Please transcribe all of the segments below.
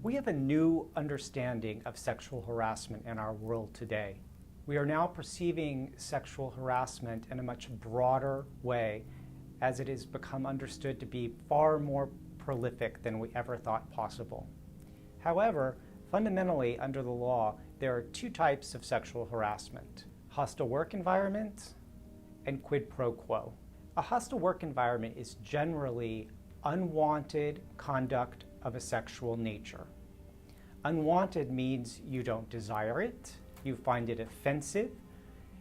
We have a new understanding of sexual harassment in our world today. We are now perceiving sexual harassment in a much broader way, as it has become understood to be far more prolific than we ever thought possible. However, fundamentally, under the law, there are two types of sexual harassment: hostile work environment and quid pro quo. A hostile work environment is generally unwanted conduct of a sexual nature. Unwanted means you don't desire it, you find it offensive,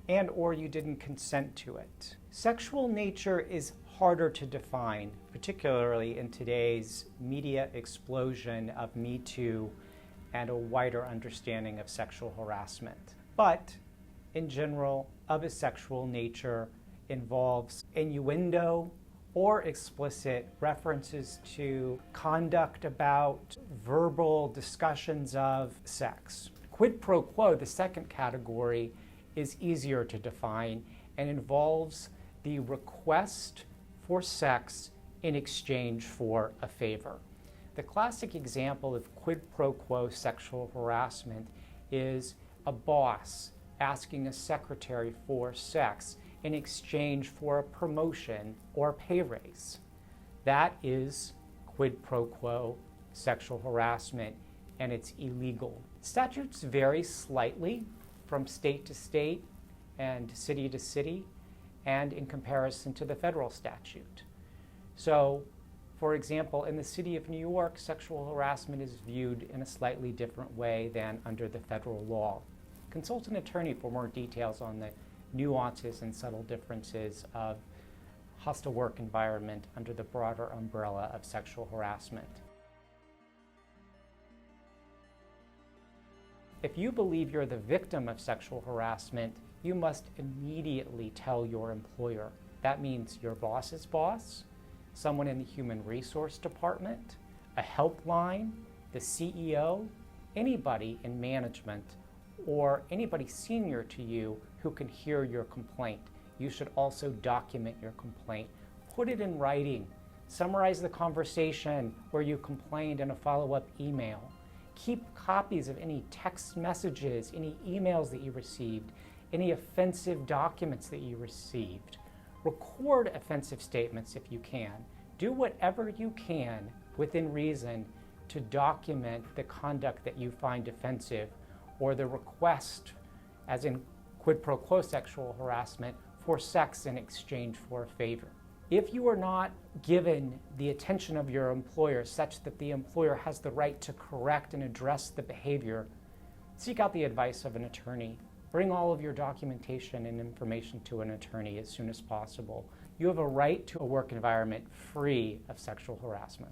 and or you didn't consent to it. Sexual nature is harder to define, particularly in today's media explosion of Me Too and a wider understanding of sexual harassment. But in general, of a sexual nature involves innuendo or explicit references to conduct about, verbal discussions of sex. Quid pro quo, the second category, is easier to define and involves the request for sex in exchange for a favor. The classic example of quid pro quo sexual harassment is a boss asking a secretary for sex in exchange for a promotion or pay raise. That is quid pro quo sexual harassment, and it's illegal. Statutes vary slightly from state to state and city to city, and in comparison to the federal statute. So, for example, in the city of New York, sexual harassment is viewed in a slightly different way than under the federal law. Consult an attorney for more details on the nuances and subtle differences of hostile work environment under the broader umbrella of sexual harassment. If you believe you're the victim of sexual harassment, you must immediately tell your employer. That means your boss's boss, someone in the human resource department, a helpline, the CEO, anybody in management, or anybody senior to you who can hear your complaint. You should also document your complaint. Put it in writing. Summarize the conversation where you complained in a follow-up email. Keep copies of any text messages, any emails that you received, any offensive documents that you received. Record offensive statements if you can. Do whatever you can within reason to document the conduct that you find offensive or the request, as in quid pro quo sexual harassment, for sex in exchange for a favor. If you are not given the attention of your employer such that the employer has the right to correct and address the behavior, seek out the advice of an attorney. Bring all of your documentation and information to an attorney as soon as possible. You have a right to a work environment free of sexual harassment.